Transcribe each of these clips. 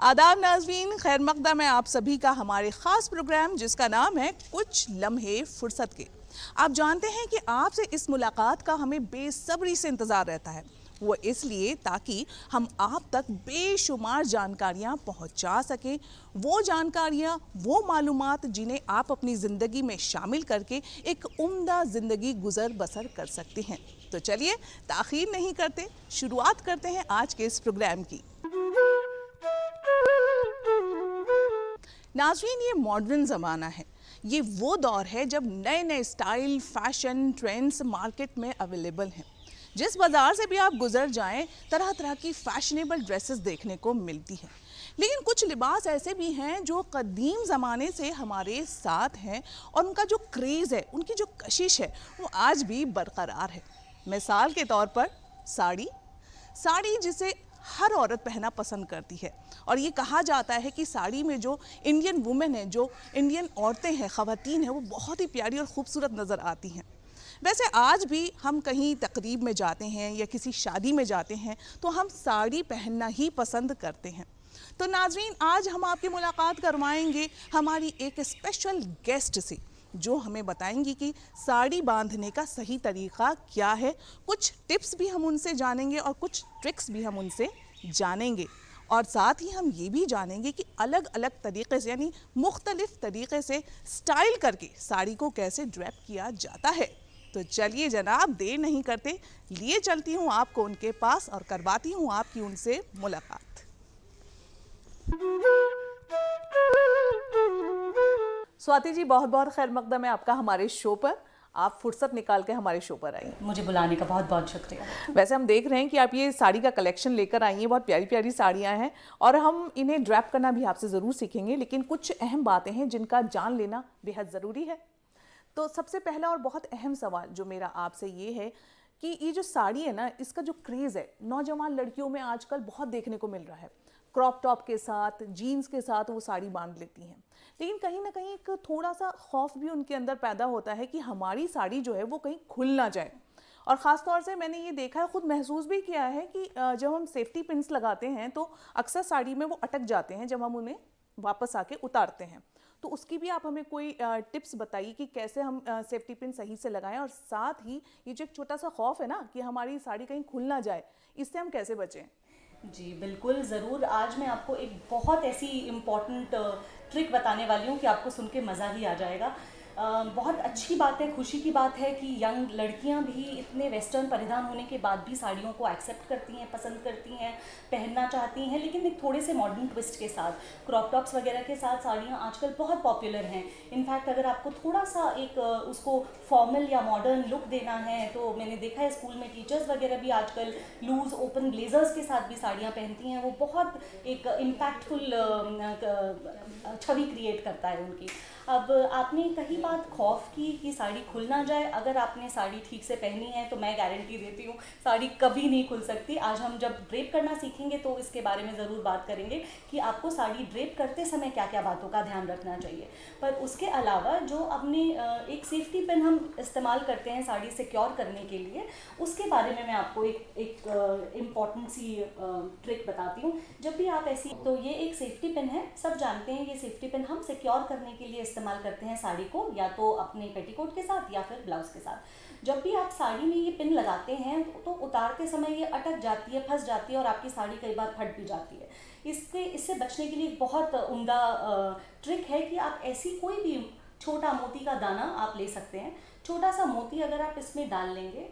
आदाब नाज़रीन, खैर मकदम है आप सभी का हमारे ख़ास प्रोग्राम जिसका नाम है कुछ लम्हे फुर्सत के। आप जानते हैं कि आपसे इस मुलाकात का हमें बेसब्री से इंतज़ार रहता है। वो इसलिए ताकि हम आप तक बेशुमार जानकारियाँ पहुँचा सकें, वो जानकारियाँ, वो मालूमात जिन्हें आप अपनी ज़िंदगी में शामिल करके एक उम्दा ज़िंदगी गुजर बसर कर सकते हैं। तो चलिए ताख़ीर नहीं करते, शुरुआत करते हैं आज के इस प्रोग्राम की। नाज़रीन, ये मॉडर्न ज़माना है। ये वो दौर है जब नए नए स्टाइल, फैशन, ट्रेंड्स मार्केट में अवेलेबल हैं। जिस बाज़ार से भी आप गुजर जाएं, तरह तरह की फैशनेबल ड्रेसेस देखने को मिलती हैं। लेकिन कुछ लिबास ऐसे भी हैं जो कदीम ज़माने से हमारे साथ हैं और उनका जो क्रेज़ है, उनकी जो कशिश है, वो आज भी बरकरार है। मिसाल के तौर पर साड़ी जिसे हर औरत पहनना पसंद करती है। और ये कहा जाता है कि साड़ी में जो इंडियन वुमेन है, जो इंडियन औरतें हैं, ख़वातीन हैं, वो बहुत ही प्यारी और ख़ूबसूरत नज़र आती हैं। वैसे आज भी हम कहीं तकरीब में जाते हैं या किसी शादी में जाते हैं तो हम साड़ी पहनना ही पसंद करते हैं। तो नाज़रीन, आज हम आपकी मुलाकात करवाएंगे हमारी एक स्पेशल गेस्ट से, जो हमें बताएंगी कि साड़ी बांधने का सही तरीक़ा क्या है। कुछ टिप्स भी हम उनसे जानेंगे और कुछ ट्रिक्स भी हम उनसे जानेंगे। और साथ ही हम ये भी जानेंगे कि अलग अलग तरीक़े से, यानी मुख्तलिफ़ तरीक़े से स्टाइल करके साड़ी को कैसे ड्रैप किया जाता है। तो चलिए जनाब, देर नहीं करते, लिए चलती हूँ आपको उनके पास और करवाती हूँ आपकी उनसे मुलाकात। स्वाति जी, बहुत बहुत खैर मकदम है आपका हमारे शो पर। आप फुर्सत निकाल के हमारे शो पर आई। मुझे बुलाने का बहुत बहुत शुक्रिया। वैसे हम देख रहे हैं कि आप ये साड़ी का कलेक्शन लेकर आई हैं, बहुत प्यारी प्यारी साड़ियाँ हैं और हम इन्हें ड्रैप करना भी आपसे ज़रूर सीखेंगे। लेकिन कुछ अहम बातें हैं जिनका जान लेना बेहद ज़रूरी है। तो सबसे पहला और बहुत अहम सवाल जो मेरा आपसे ये है कि ये जो साड़ी है ना, इसका जो क्रेज़ है नौजवान लड़कियों में आजकल बहुत देखने को मिल रहा है। क्रॉप टॉप के साथ, जीन्स के साथ वो साड़ी बांध लेती हैं। लेकिन कहीं ना कहीं एक थोड़ा सा खौफ भी उनके अंदर पैदा होता है कि हमारी साड़ी जो है वो कहीं खुल ना जाए। और ख़ास तौर से मैंने ये देखा है, ख़ुद महसूस भी किया है कि जब हम सेफ्टी पिन्स लगाते हैं तो अक्सर साड़ी में वो अटक जाते हैं जब हम उन्हें वापस आके उतारते हैं। तो उसकी भी आप हमें कोई टिप्स बताइए कि कैसे हम सेफ्टी पिन सही से लगाएं, और साथ ही ये जो एक छोटा सा खौफ है ना कि हमारी साड़ी कहीं खुल ना जाए, इससे हम कैसे बचें। जी बिल्कुल, ज़रूर। आज मैं आपको एक बहुत ऐसी इम्पॉर्टेंट ट्रिक बताने वाली हूँ कि आपको सुन के मज़ा ही आ जाएगा। बहुत अच्छी बात है, खुशी की बात है कि यंग लड़कियां भी इतने वेस्टर्न परिधान होने के बाद भी साड़ियों को एक्सेप्ट करती हैं, पसंद करती हैं, पहनना चाहती हैं, लेकिन एक थोड़े से मॉडर्न ट्विस्ट के साथ। क्रॉप टॉप्स वगैरह के साथ साड़ियाँ आजकल बहुत पॉपुलर हैं। इनफैक्ट अगर आपको थोड़ा सा एक उसको फॉर्मल या मॉडर्न लुक देना है तो मैंने देखा है स्कूल में टीचर्स वगैरह भी आजकल लूज़ ओपन ब्लेजर्स के साथ भी साड़ियाँ पहनती हैं। वो बहुत एक इम्पैक्टफुल छवि क्रिएट करता है उनकी। अब आपने कही बात खौफ की कि साड़ी खुल ना जाए। अगर आपने साड़ी ठीक से पहनी है तो मैं गारंटी देती हूँ साड़ी कभी नहीं खुल सकती। आज हम जब ड्रेप करना सीखेंगे तो इसके बारे में ज़रूर बात करेंगे कि आपको साड़ी ड्रेप करते समय क्या क्या बातों का ध्यान रखना चाहिए। पर उसके अलावा जो अपने एक सेफ्टी पिन हम इस्तेमाल करते हैं साड़ी सिक्योर करने के लिए, उसके बारे में मैं आपको एक इम्पॉर्टेंट सी ट्रिक बताती हूँ। जब भी आप ऐसी, तो ये एक सेफ्टी पिन है, सब जानते हैं ये सेफ्टी पिन हम सिक्योर करने के लिए इस्तेमाल करते हैं साड़ी को, या तो अपने पेटीकोट के साथ या फिर ब्लाउज के साथ। जब भी आप साड़ी में ये पिन लगाते हैं तो उतारते समय ये अटक जाती है, फंस जाती है और आपकी साड़ी कई बार फट भी जाती है। इससे बचने के लिए एक बहुत उम्दा ट्रिक है कि आप ऐसी कोई भी छोटा मोती का दाना आप ले सकते हैं। छोटा सा मोती अगर आप इसमें डाल लेंगे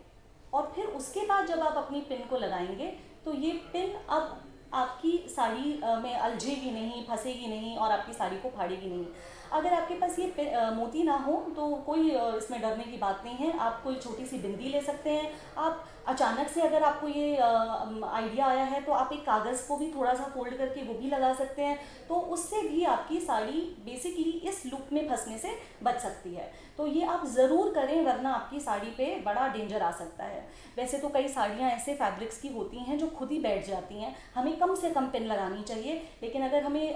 और फिर उसके बाद जब आप अपनी पिन को लगाएंगे तो ये पिन अब आपकी साड़ी में अलझेगी नहीं, फंसेगी नहीं और आपकी साड़ी को फाड़ेगी नहीं। अगर आपके पास ये मोती ना हो तो कोई इसमें डरने की बात नहीं है। आप कोई छोटी सी बिंदी ले सकते हैं। आप अचानक से अगर आपको ये आइडिया आया है तो आप एक कागज़ को भी थोड़ा सा फोल्ड करके वो भी लगा सकते हैं, तो उससे भी आपकी साड़ी बेसिकली इस लूप में फंसने से बच सकती है। तो ये आप ज़रूर करें, वरना आपकी साड़ी पे बड़ा डेंजर आ सकता है। वैसे तो कई साड़ियाँ ऐसे फैब्रिक्स की होती हैं जो खुद ही बैठ जाती हैं, हमें कम से कम पिन लगानी चाहिए। लेकिन अगर हमें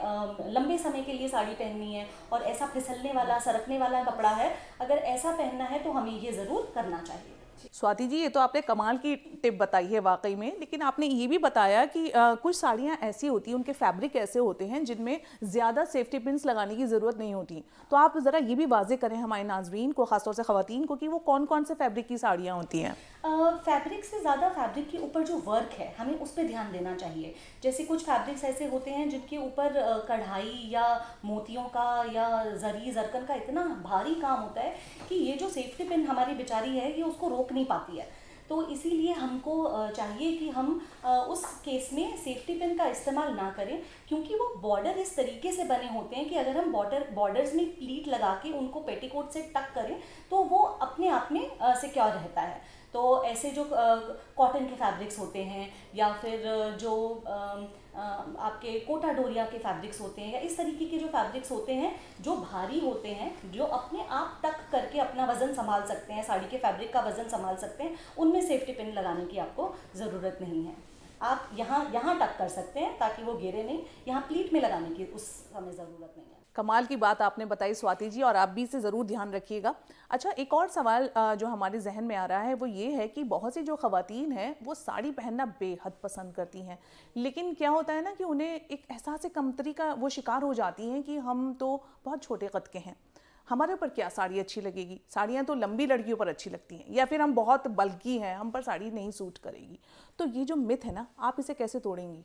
लंबे समय के लिए साड़ी पहननी है और ऐसा फिसलने वाला, सरकने वाला कपड़ा है, अगर ऐसा पहनना है तो हमें ये ज़रूर करना चाहिए। स्वाति जी, ये तो आपने कमाल की टिप बताई है वाकई में, लेकिन आपने ये भी बताया कि कुछ साड़ियाँ ऐसी होती हैं, उनके फैब्रिक ऐसे होते हैं जिनमें ज़्यादा सेफ्टी पिन्स लगाने की ज़रूरत नहीं होती। तो आप ज़रा ये भी वाजे करें हमारे नाजरीन को, ख़ासतौर से ख़वातीन को, कि वो कौन कौन से फैब्रिक की साड़ियाँ होती हैं। फैब्रिक से ज़्यादा फैब्रिक के ऊपर जो वर्क है हमें उस पर ध्यान देना चाहिए। जैसे कुछ फैब्रिक्स ऐसे होते हैं जिनके ऊपर कढ़ाई या मोतियों का या जरी जरकन का इतना भारी काम होता है कि ये जो सेफ्टी पिन हमारी बेचारी है ये उसको रोक नहीं पाती है। तो इसीलिए हमको चाहिए कि हम उस केस में सेफ्टी पिन का इस्तेमाल ना करें, क्योंकि वो बॉर्डर इस तरीके से बने होते हैं कि अगर हम बॉर्डर्स में प्लीट लगा के उनको पेटीकोट से टक करें तो वो अपने आप में सिक्योर रहता है। तो ऐसे जो कॉटन के फैब्रिक्स होते हैं या फिर जो आपके कोटा डोरिया के फैब्रिक्स होते हैं या इस तरीके के जो फैब्रिक्स होते हैं जो भारी होते हैं, जो अपने आप टक करके अपना वज़न संभाल सकते हैं, साड़ी के फैब्रिक का वज़न संभाल सकते हैं, उनमें सेफ्टी पिन लगाने की आपको ज़रूरत नहीं है। आप यहाँ टक कर सकते हैं ताकि वो गिरे नहीं, यहाँ प्लीट में लगाने की उस समय ज़रूरत नहीं है। कमाल की बात आपने बताई स्वाति जी, और आप भी इसे ज़रूर ध्यान रखिएगा। अच्छा, एक और सवाल जो हमारे जहन में आ रहा है वो ये है कि बहुत सी जो ख़वातीन हैं वो साड़ी पहनना बेहद पसंद करती हैं, लेकिन क्या होता है ना कि उन्हें एक एहसास कमतरी का वो शिकार हो जाती हैं कि हम तो बहुत छोटे कद के हैं, हमारे ऊपर क्या साड़ी अच्छी लगेगी, साड़ियाँ तो लंबी लड़कियों पर अच्छी लगती हैं, या फिर हम बहुत बल्की हैं, हम पर साड़ी नहीं सूट करेगी। तो ये जो मिथ है ना, आप इसे कैसे तोड़ेंगी?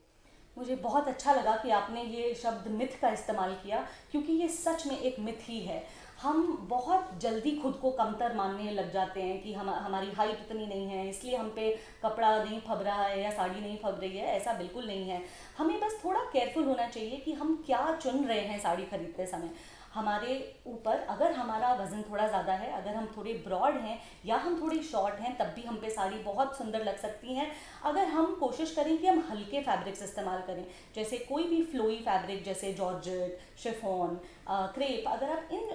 मुझे बहुत अच्छा लगा कि आपने ये शब्द मिथ का इस्तेमाल किया, क्योंकि ये सच में एक मिथ ही है। हम बहुत जल्दी खुद को कमतर मानने लग जाते हैं कि हमारी हाइट इतनी नहीं है इसलिए हम पे कपड़ा नहीं फब रहा है या साड़ी नहीं फब रही है। ऐसा बिल्कुल नहीं है। हमें बस थोड़ा केयरफुल होना चाहिए कि हम क्या चुन रहे हैं साड़ी खरीदते समय। हमारे ऊपर अगर हमारा वज़न थोड़ा ज़्यादा है, अगर हम थोड़े ब्रॉड हैं या हम थोड़े शॉर्ट हैं, तब भी हम पे साड़ी बहुत सुंदर लग सकती हैं। अगर हम कोशिश करें कि हम हल्के फैब्रिक्स इस्तेमाल करें, जैसे कोई भी फ्लोई फैब्रिक जैसे जॉर्जेट, शिफॉन, क्रेप, अगर आप इन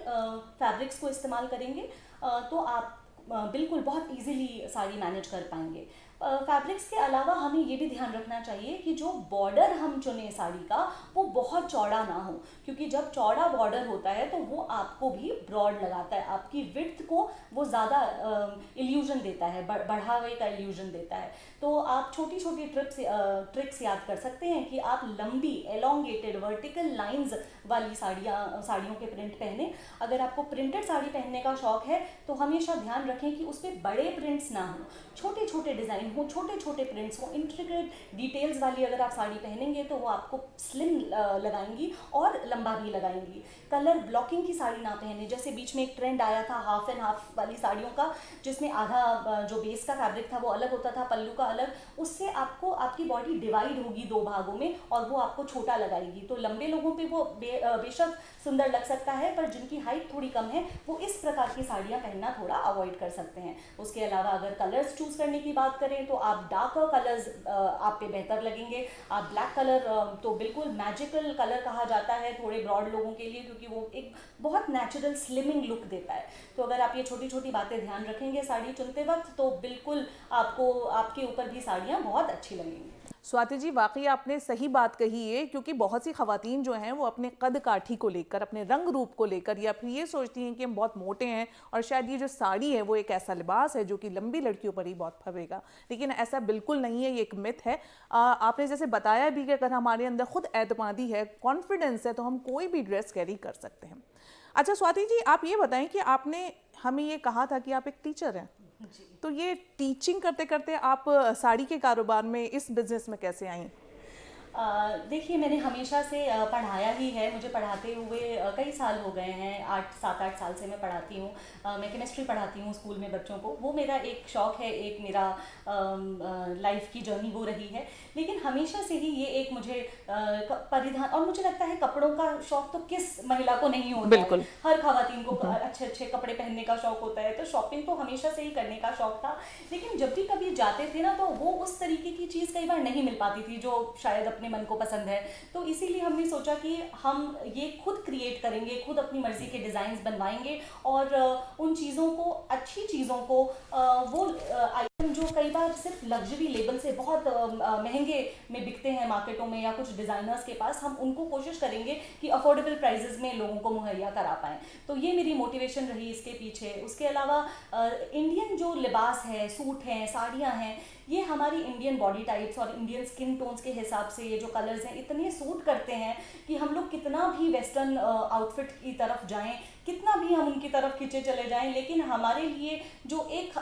फैब्रिक्स को इस्तेमाल करेंगे तो आप बिल्कुल बहुत इजीली साड़ी मैनेज कर पाएंगे। फैब्रिक्स के अलावा हमें ये भी ध्यान रखना चाहिए कि जो बॉर्डर हम चुने साड़ी का वो बहुत चौड़ा ना हो, क्योंकि जब चौड़ा बॉर्डर होता है तो वो आपको भी ब्रॉड लगाता है, आपकी विड्थ को वो ज़्यादा इल्यूजन देता है, बढ़ावे का इल्यूजन देता है। तो आप छोटी छोटी ट्रिक्स याद कर सकते हैं कि आप लंबी एलोंगेटेड वर्टिकल लाइंस वाली साड़ियों के प्रिंट पहने। अगर आपको प्रिंटेड साड़ी पहनने का शौक है तो हमेशा ध्यान रखें कि उस पर बड़े प्रिंट्स ना हो, छोटे छोटे डिज़ाइन हो, छोटे छोटे प्रिंट्स हो, इंट्रिकेट डिटेल्स वाली अगर आप साड़ी पहनेंगे तो वो आपको स्लिम लगाएंगी और लंबा भी लगाएंगी। कलर ब्लॉकिंग की साड़ी ना पहने, जैसे बीच में एक ट्रेंड आया था हाफ एंड हाफ वाली साड़ियों का, जिसमें आधा जो बेस का फैब्रिक था वो अलग होता था, पल्लू का अलग। उससे आपकी बॉडी डिवाइड होगी दो भागों में और वो आपको छोटा लगाएगी। तो लंबे लोगों पे वो बेशक सुंदर लग सकता है, पर जिनकी हाइट थोड़ी कम है वो इस प्रकार की साड़ियाँ पहनना थोड़ा अवॉइड कर सकते हैं। उसके अलावा अगर कलर्स चूज़ करने की बात करें तो आप डार्कर कलर्स आप पे बेहतर लगेंगे। आप ब्लैक कलर तो बिल्कुल मैजिकल कलर कहा जाता है थोड़े ब्रॉड लोगों के लिए, क्योंकि वो एक बहुत नेचुरल स्लिमिंग लुक देता है। तो अगर आप ये छोटी छोटी बातें ध्यान रखेंगे साड़ी चुनते वक्त तो बिल्कुल आपको आपके ऊपर भी साड़ियाँ बहुत अच्छी लगेंगी। स्वाति जी, वाकई आपने सही बात कही है, क्योंकि बहुत सी खवातीन जो हैं वो अपने कद काठी को लेकर, अपने रंग रूप को लेकर, या फिर ये सोचती हैं कि हम बहुत मोटे हैं और शायद ये जो साड़ी है वो एक ऐसा लिबास है जो कि लंबी लड़कियों पर ही बहुत फबेगा, लेकिन ऐसा बिल्कुल नहीं है, ये एक मिथ है। आपने जैसे बताया भी कि अगर हमारे अंदर खुद एतमादी है, कॉन्फिडेंस है, तो हम कोई भी ड्रेस कैरी कर सकते हैं। अच्छा स्वाति जी, आप ये बताएं कि आपने हमें ये कहा था कि आप एक टीचर हैं, तो ये टीचिंग करते करते आप साड़ी के कारोबार में, इस बिजनेस में कैसे आई? देखिए, मैंने हमेशा से पढ़ाया ही है। मुझे पढ़ाते हुए कई साल हो गए हैं, 7-8 साल से मैं पढ़ाती हूँ। मैं केमिस्ट्री पढ़ाती हूँ स्कूल में बच्चों को। वो मेरा एक शौक़ है, एक मेरा लाइफ की जर्नी वो रही है। लेकिन हमेशा से ही ये एक मुझे परिधान, और मुझे लगता है कपड़ों का शौक़ तो किस महिला को नहीं होता बिल्कुल। है। हर ख़वातीन को अच्छे अच्छे कपड़े पहनने का शौक़ होता है। तो शॉपिंग तो हमेशा से ही करने का शौक़ था, लेकिन जब भी कभी जाते थे ना तो वो उस तरीके की चीज़ कई बार नहीं मिल पाती थी जो शायद अपने मन को पसंद है। तो इसीलिए हमने सोचा कि हम ये खुद क्रिएट करेंगे, खुद अपनी मर्जी के डिज़ाइंस बनवाएंगे और उन चीज़ों को, अच्छी चीज़ों को वो जो कई बार सिर्फ लग्जरी लेबल से बहुत महंगे में बिकते हैं मार्केटों में या कुछ डिज़ाइनर्स के पास, हम उनको कोशिश करेंगे कि अफोर्डेबल प्राइजेस में लोगों को मुहैया करा पाएँ। तो ये मेरी मोटिवेशन रही इसके पीछे। उसके अलावा इंडियन जो लिबास है, सूट हैं, साड़ियाँ हैं, ये हमारी इंडियन बॉडी टाइप्स और इंडियन स्किन टोन्स के हिसाब से ये जो कलर्स हैं इतने सूट करते हैं कि हम लोग कितना भी वेस्टर्न आउटफिट की तरफ जाएं, कितना भी हम उनकी तरफ खींचे चले जाएं, लेकिन हमारे लिए जो एक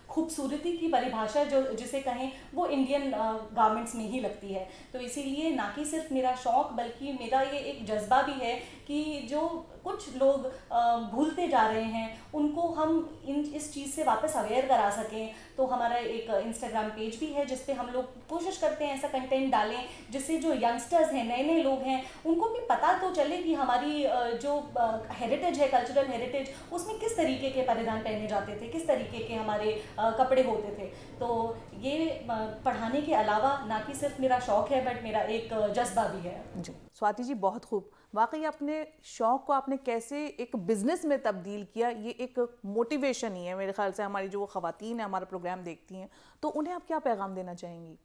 खूबसूरती की परिभाषा जो जिसे कहें वो इंडियन गारमेंट्स में ही लगती है। तो इसीलिए ना कि सिर्फ मेरा शौक़ बल्कि मेरा ये एक जज्बा भी है कि जो कुछ लोग भूलते जा रहे हैं उनको हम इस चीज़ से वापस अवेयर करा सकें। तो हमारा एक इंस्टाग्राम पेज भी है जिस पे हम लोग कोशिश करते हैं ऐसा कंटेंट डालें जिससे जो यंगस्टर्स हैं, नए नए लोग हैं, उनको भी पता तो चले कि हमारी जो हेरिटेज है, कल्चरल हेरिटेज, उसमें किस तरीके के परिधान पहने जाते थे, किस तरीके के हमारे कपड़े होते थे। तो ये पढ़ाने के अलावा ना कि सिर्फ मेरा शौक़ है बट मेरा एक जज्बा भी है। जी स्वाति जी, बहुत खूब। वाकई अपने शौक़ को आपने कैसे एक बिज़नेस में तब्दील किया, ये एक मोटिवेशन ही है मेरे ख्याल से। हमारी जो ख़वातीन हैं हमारा प्रोग्राम देखती हैं, तो उन्हें आप क्या पैगाम देना चाहेंगी?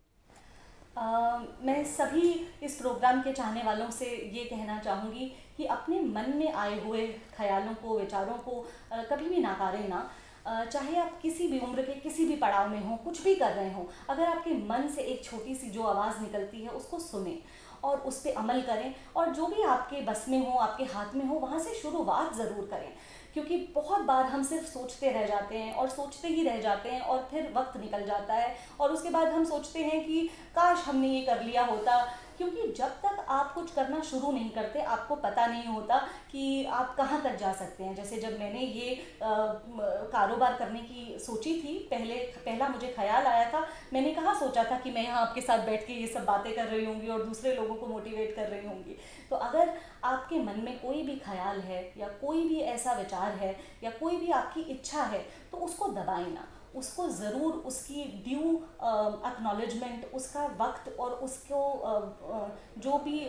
मैं सभी इस प्रोग्राम के चाहने वालों से ये कहना चाहूँगी कि अपने मन में आए हुए ख्यालों को, विचारों को कभी भी नकारें ना। चाहे आप किसी भी उम्र के किसी भी पड़ाव में हों, कुछ भी कर रहे हों, अगर आपके मन से एक छोटी सी जो आवाज़ निकलती है उसको सुनें और उस पर अमल करें, और जो भी आपके बस में हो, आपके हाथ में हो, वहाँ से शुरुआत ज़रूर करें। क्योंकि बहुत बार हम सिर्फ सोचते रह जाते हैं और सोचते ही रह जाते हैं और फिर वक्त निकल जाता है और उसके बाद हम सोचते हैं कि काश हमने ये कर लिया होता। क्योंकि जब तक आप कुछ करना शुरू नहीं करते आपको पता नहीं होता कि आप कहाँ तक जा सकते हैं। जैसे जब मैंने ये कारोबार करने की सोची थी, पहला मुझे ख्याल आया था, मैंने कहाँ सोचा था कि मैं यहाँ आपके साथ बैठ के ये सब बातें कर रही होंगी और दूसरे लोगों को मोटिवेट कर रही होंगी। तो अगर आपके मन में कोई भी ख्याल है या कोई भी ऐसा विचार है या कोई भी आपकी इच्छा है तो उसको दबाएं ना, उसको ज़रूर उसकी ड्यू एक्नॉलेजमेंट, उसका वक्त और उसको जो भी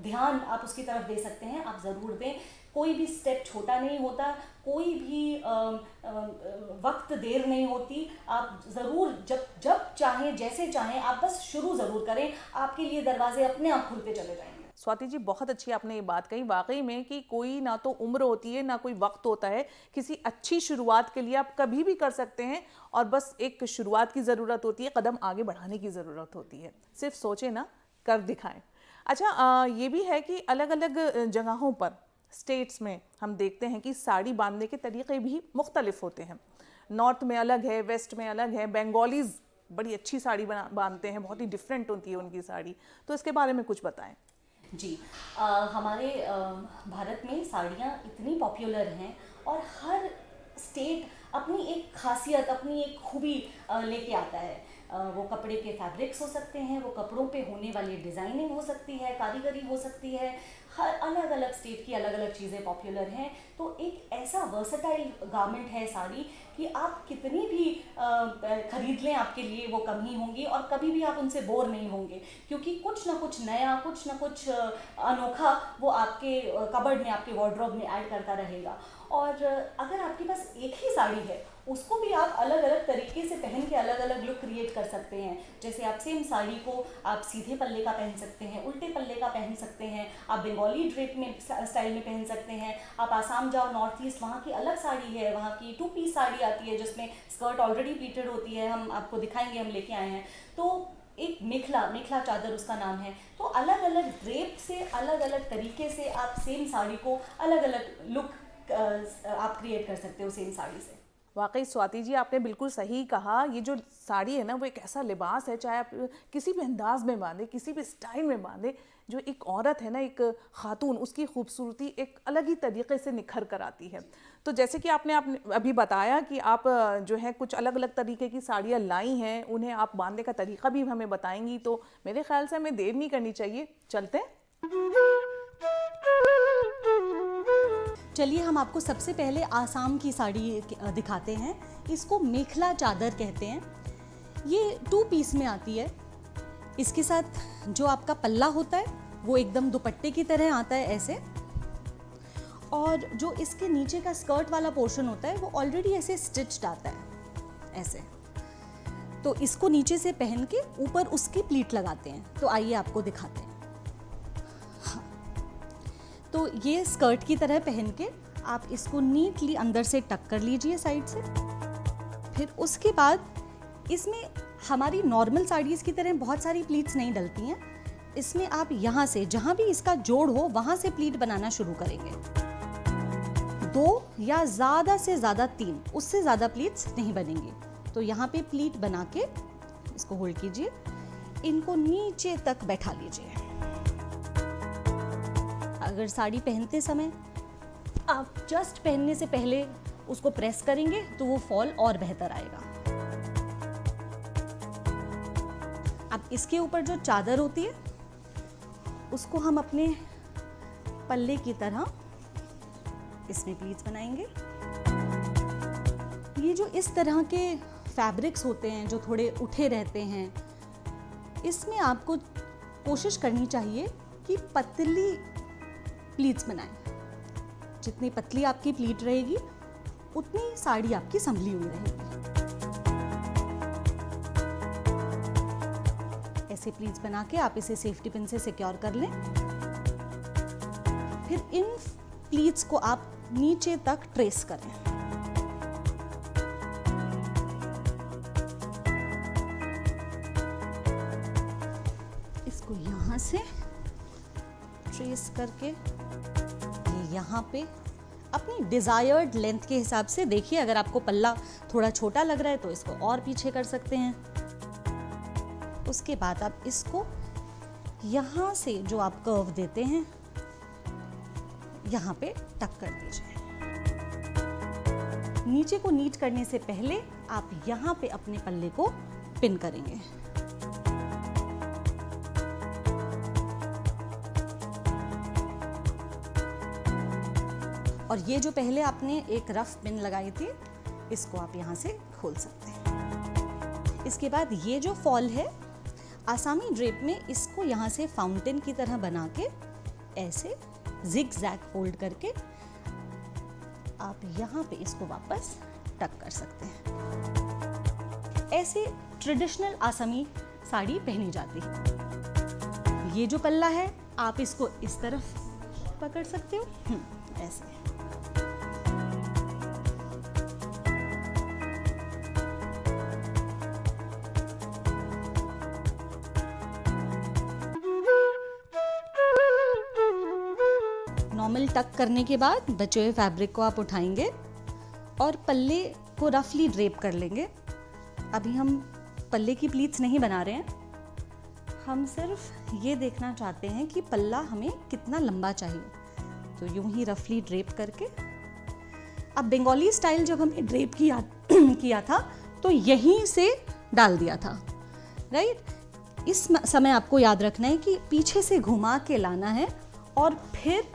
ध्यान आप उसकी तरफ दे सकते हैं आप ज़रूर दें। कोई भी स्टेप छोटा नहीं होता, कोई भी वक्त देर नहीं होती। आप ज़रूर जब चाहें, जैसे चाहें, आप बस शुरू ज़रूर करें, आपके लिए दरवाजे अपने आप खुलते चले जाएंगे। स्वाति जी, बहुत अच्छी आपने ये बात कही वाकई में कि कोई ना तो उम्र होती है ना कोई वक्त होता है। किसी अच्छी शुरुआत के लिए आप कभी भी कर सकते हैं और बस एक शुरुआत की ज़रूरत होती है, कदम आगे बढ़ाने की ज़रूरत होती है। सिर्फ सोचें ना, कर दिखाएं। अच्छा, ये भी है कि अलग अलग जगहों पर, स्टेट्स में हम देखते हैं कि साड़ी बांधने के तरीक़े भी मुख्तलिफ होते हैं। नॉर्थ में अलग है, वेस्ट में अलग है। बंगालीज़ बड़ी अच्छी साड़ी बांधते हैं, बहुत ही डिफरेंट होती है उनकी साड़ी। तो इसके बारे में कुछ बताएं। जी, हमारे भारत में साड़ियाँ इतनी पॉपुलर हैं और हर स्टेट अपनी एक खासियत, अपनी एक खूबी लेके आता है। वो कपड़े के फैब्रिक्स हो सकते हैं, वो कपड़ों पे होने वाली डिज़ाइनिंग हो सकती है, कारीगरी हो सकती है। हर अलग अलग स्टेट की अलग अलग चीज़ें पॉपुलर हैं। तो एक ऐसा वर्सेटाइल गारमेंट है साड़ी कि आप कितनी भी खरीद लें आपके लिए वो कम ही होंगी और कभी भी आप उनसे बोर नहीं होंगे, क्योंकि कुछ ना कुछ नया, कुछ ना कुछ अनोखा वो आपके कबर्ड में, आपके वार्डरोब में ऐड करता रहेगा। और अगर आपके पास एक ही साड़ी है उसको भी आप अलग अलग तरीके से पहन के अलग अलग लुक क्रिएट कर सकते हैं। जैसे आप सेम साड़ी को आप सीधे पल्ले का पहन सकते हैं, उल्टे पल्ले का पहन सकते हैं, आप बंगाली ड्रेप में स्टाइल में पहन सकते हैं। आप आसाम जाओ, नॉर्थ ईस्ट, वहाँ की अलग साड़ी है, वहाँ की 2 पीस साड़ी आती है जिसमें स्कर्ट ऑलरेडी प्लीटेड होती है। हम आपको दिखाएंगे, हम लेके आए हैं। तो एक मेखला चादर उसका नाम है। तो अलग अलग ड्रेप से, अलग अलग तरीके से आप सेम साड़ी को अलग अलग लुक आप क्रिएट कर सकते हो सेम साड़ी से। वाकई स्वाति जी, आपने बिल्कुल सही कहा। ये जो साड़ी है ना, वो एक ऐसा लिबास है, चाहे आप किसी भी अंदाज में बांधे, किसी भी स्टाइल में बांधे, जो एक औरत है ना, एक खातून, उसकी खूबसूरती एक अलग ही तरीके से निखर कर आती है। तो जैसे कि आपने अभी बताया कि आप जो है कुछ अलग अलग तरीके की साड़ियाँ लाई हैं, उन्हें आप बांधने का तरीका भी हमें बताएंगी। तो मेरे ख्याल से हमें देर नहीं करनी चाहिए, चलते हैं। चलिए, हम आपको सबसे पहले आसाम की साड़ी दिखाते हैं। इसको मेखला चादर कहते हैं। ये 2 पीस में आती है। इसके साथ जो आपका पल्ला होता है वो एकदम दुपट्टे की तरह आता है ऐसे, और जो इसके नीचे का स्कर्ट वाला पोर्शन होता है वो ऑलरेडी ऐसे स्टिच्ड आता है ऐसे। तो इसको नीचे से पहन के ऊपर उसकी प्लीट लगाते हैं। तो आइए आपको दिखाते हैं। हाँ। तो ये स्कर्ट की तरह पहन के आप इसको नीटली अंदर से टक कर लीजिए साइड से। फिर उसके बाद इसमें हमारी नॉर्मल साड़ीज़ की तरह बहुत सारी प्लीट्स नहीं डलती हैं। इसमें आप यहाँ से जहाँ भी इसका जोड़ हो वहाँ से प्लीट बनाना शुरू करेंगे। 2 या ज़्यादा से ज़्यादा 3, उससे ज़्यादा प्लीट्स नहीं बनेंगी। तो यहाँ पे प्लीट बना के इसको होल्ड कीजिए, इनको नीचे तक बैठा लीजिए। अगर साड़ी पहनते समय आप जस्ट पहनने से पहले उसको प्रेस करेंगे तो वो फॉल और बेहतर आएगा। अब इसके ऊपर जो चादर होती है उसको हम अपने पल्ले की तरह इसमें प्लीट्स बनाएंगे। ये जो इस तरह के फैब्रिक्स होते हैं जो थोड़े उठे रहते हैं, इसमें आपको कोशिश करनी चाहिए कि पतली प्लीट्स बनाएं। जितनी पतली आपकी प्लीट रहेगी उतनी साड़ी आपकी संभली हुई रहेगी। ऐसे प्लीट्स बना के आप इसे सेफ्टी पिन से सिक्योर कर लें। फिर इन प्लीट्स को आप नीचे तक ट्रेस करें। इसको यहाँ से ट्रेस करके ये यहाँ पे अपनी डिजायर्ड लेंथ के हिसाब से देखिए। अगर आपको पल्ला थोड़ा छोटा लग रहा है तो इसको और पीछे कर सकते हैं। उसके बाद आप इसको यहाँ से जो आप कर्व देते हैं यहाँ पे टक कर दीजिए। नीचे को नीट करने से पहले आप यहाँ पे अपने पल्ले को पिन करेंगे। और ये जो पहले आपने एक रफ पिन लगाई थी इसको आप यहाँ से खोल सकते हैं। इसके बाद ये जो फॉल है आसामी ड्रेप में, इसको यहाँ से फाउंटेन की तरह बना के ऐसे जिग जैग फोल्ड करके आप यहाँ पे इसको वापस टक कर सकते हैं। ऐसे ट्रेडिशनल आसामी साड़ी पहनी जाती है। ये जो पल्ला है आप इसको इस तरफ पकड़ सकते हो, ऐसे। नॉर्मल टक करने के बाद बचे हुए फैब्रिक को आप उठाएंगे और पल्ले को रफली ड्रेप कर लेंगे। अभी हम पल्ले की प्लीट्स नहीं बना रहे हैं, हम सिर्फ ये देखना चाहते हैं कि पल्ला हमें कितना लंबा चाहिए। तो यूं ही रफली ड्रेप करके, अब बंगाली स्टाइल जब हमने ड्रेप किया था तो यहीं से डाल दिया था, राइट। इस समय आपको याद रखना है कि पीछे से घुमा के लाना है और फिर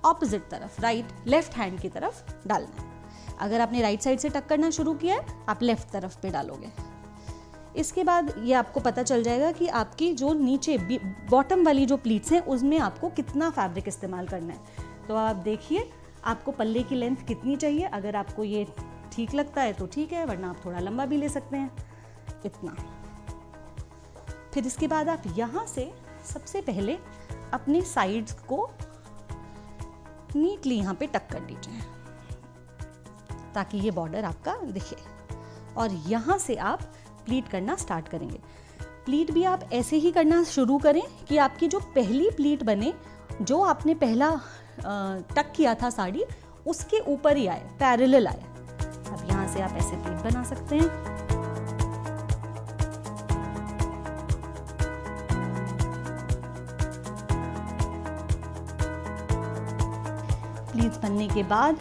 ऑपोजिट तरफ, राइट लेफ्ट हैंड की तरफ डालना है। अगर आपने राइट साइड से टक करना शुरू किया है आप लेफ्ट तरफ पे डालोगे। इसके बाद ये आपको पता चल जाएगा कि आपकी जो नीचे बॉटम वाली जो प्लीट्स हैं उसमें आपको कितना फैब्रिक इस्तेमाल करना है। तो आप देखिए आपको पल्ले की लेंथ कितनी चाहिए। अगर आपको ये ठीक लगता है तो ठीक है, वरना आप थोड़ा लंबा भी ले सकते हैं, इतना। फिर इसके बाद आप यहाँ से सबसे पहले अपने साइड्स को नीटली यहाँ पे टक कर दीजिए ताकि ये बॉर्डर आपका दिखे। और यहाँ से आप प्लीट करना स्टार्ट करेंगे। प्लीट भी आप ऐसे ही करना शुरू करें कि आपकी जो पहली प्लीट बने, जो आपने पहला टक किया था साड़ी, उसके ऊपर ही आए, पैरेलल आए। अब यहाँ से आप ऐसे प्लीट बना सकते हैं। प्लीट्स बनने के बाद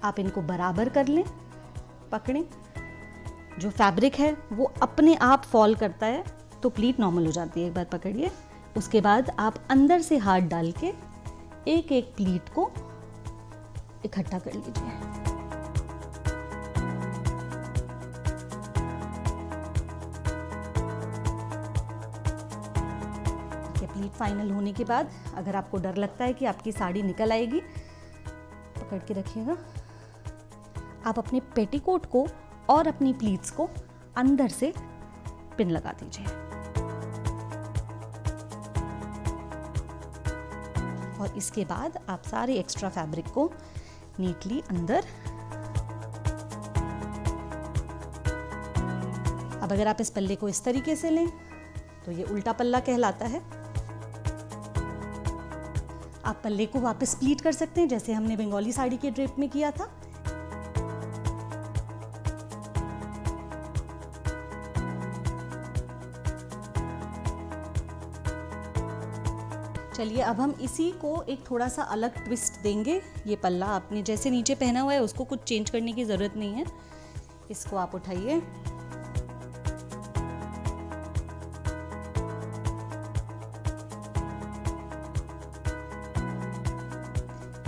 आप इनको बराबर कर लें, पकड़ें। जो फैब्रिक है वो अपने आप फॉल करता है तो प्लीट नॉर्मल हो जाती है। एक बार पकड़िए, उसके बाद आप अंदर से हाथ डाल के एक एक प्लीट को इकट्ठा कर लीजिए। प्लीट फाइनल होने के बाद अगर आपको डर लगता है कि आपकी साड़ी निकल आएगी, पकड़ के रखिएगा। आप अपने पेटीकोट को और अपनी प्लीट्स को अंदर से पिन लगा दीजिए और इसके बाद आप सारे एक्स्ट्रा फैब्रिक को नीटली अंदर। अब अगर आप इस पल्ले को इस तरीके से लें तो ये उल्टा पल्ला कहलाता है। आप पल्ले को वापस प्लीट कर सकते हैं जैसे हमने बंगाली साड़ी के ड्रेप में किया था। चलिए अब हम इसी को एक थोड़ा सा अलग ट्विस्ट देंगे। ये पल्ला आपने जैसे नीचे पहना हुआ है उसको कुछ चेंज करने की ज़रूरत नहीं है। इसको आप उठाइए,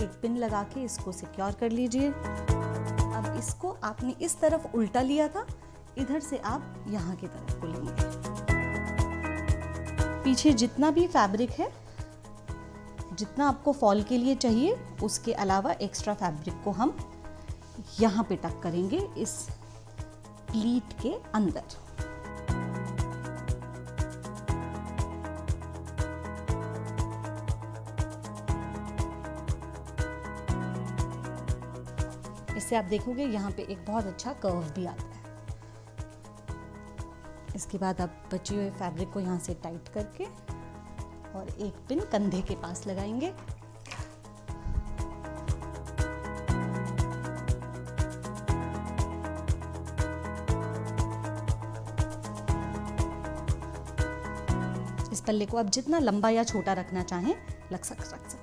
एक पिन लगा के इसको सिक्योर कर लीजिए। अब इसको आपने इस तरफ उल्टा लिया था, इधर से आप यहाँ की तरफ को लेंगे। पीछे जितना भी फैब्रिक है, जितना आपको फॉल के लिए चाहिए, उसके अलावा एक्स्ट्रा फैब्रिक को हम यहाँ पे टक करेंगे इस प्लीट के अंदर। इससे आप देखोगे यहाँ पे एक बहुत अच्छा कर्व भी आता है। इसके बाद आप बचे हुए फैब्रिक को यहाँ से टाइट करके और एक पिन कंधे के पास लगाएंगे। इस पल्ले को आप जितना लंबा या छोटा रखना चाहें रख सकते हैं।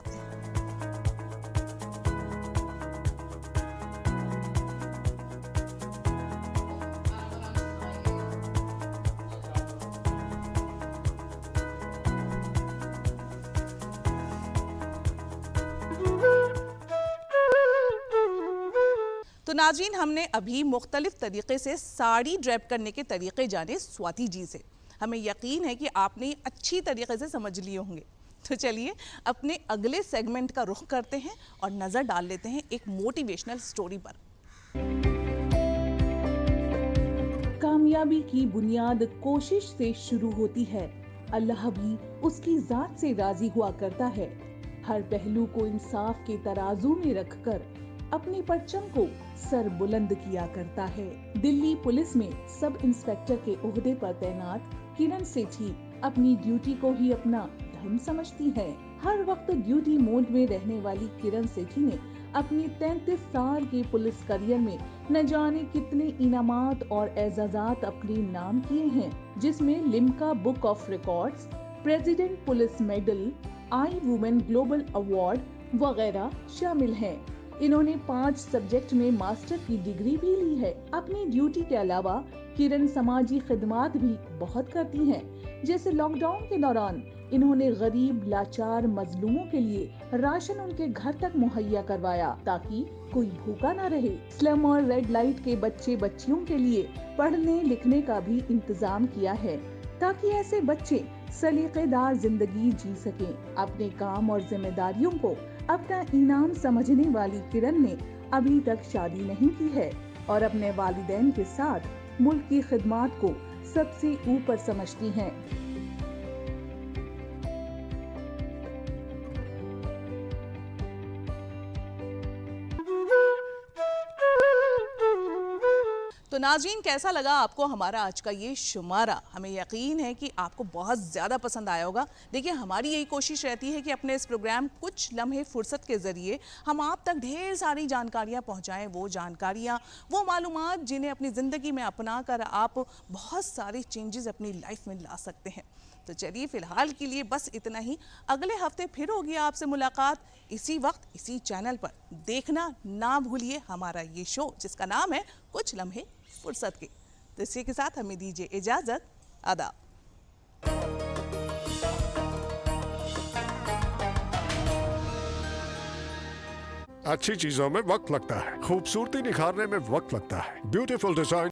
तो नाज़रीन, हमने अभी मुख्तलिफ तरीके से साड़ी ड्रेप करने के तरीके जाने स्वाति जी से। हमें यकीन है कि आपने अच्छी तरीके से समझ लिए होंगे। तो चलिए अपने अगले सेगमेंट का रुख करते हैं और नज़र डाल लेते हैं एक मोटिवेशनल स्टोरी पर। कामयाबी की बुनियाद कोशिश से शुरू होती है। अल्लाह भी उसकी जात से राजी हुआ करता है। हर पहलू को इंसाफ के तराजू में रखकर अपने परचम को सर बुलंद किया करता है। दिल्ली पुलिस में सब इंस्पेक्टर के ओहदे पर तैनात किरण सेठी अपनी ड्यूटी को ही अपना धर्म समझती है। हर वक्त ड्यूटी मोड में रहने वाली किरण सेठी ने अपने 33 साल के पुलिस करियर में न जाने कितने इनामात और एजाजात अपने नाम किए हैं, जिसमें Limca book of records, president police medal, I women global award वगैरह शामिल हैं। इन्होंने 5 सब्जेक्ट में मास्टर की डिग्री भी ली है। अपनी ड्यूटी के अलावा किरण समाजी खिदमात भी बहुत करती हैं। जैसे लॉकडाउन के दौरान इन्होंने गरीब लाचार मजलूमों के लिए राशन उनके घर तक मुहैया करवाया ताकि कोई भूखा न रहे। स्लम और रेड लाइट के बच्चे बच्चियों के लिए पढ़ने लिखने का भी इंतजाम किया है ताकि ऐसे बच्चे सलीकेदार जिंदगी जी सकें। अपने काम और जिम्मेदारियों को अपना इनाम समझने वाली किरण ने अभी तक शादी नहीं की है और अपने वालिदैन के साथ मुल्क की खिदमत को सबसे ऊपर समझती हैं। तो नाज़रीन, कैसा लगा आपको हमारा आज का ये शुमारा? हमें यकीन है कि आपको बहुत ज़्यादा पसंद आया होगा। देखिए, हमारी यही कोशिश रहती है कि अपने इस प्रोग्राम कुछ लम्हे फुर्सत के ज़रिए हम आप तक ढेर सारी जानकारियाँ पहुँचाएँ। वो जानकारियाँ, वो मालूमात जिन्हें अपनी ज़िंदगी में अपना कर आप बहुत सारे चेंजेस अपनी लाइफ में ला सकते हैं। तो चलिए फ़िलहाल के लिए बस इतना ही। अगले हफ्ते फिर होगी आपसे मुलाकात इसी वक्त इसी चैनल पर। देखना ना भूलिए हमारा ये शो जिसका नाम है कुछ लम्हे फुर्सत के। तो इसी के साथ हमें दीजिए इजाज़त। आदाब। अच्छी चीजों में वक्त लगता है, खूबसूरती निखारने में वक्त लगता है। Beautiful design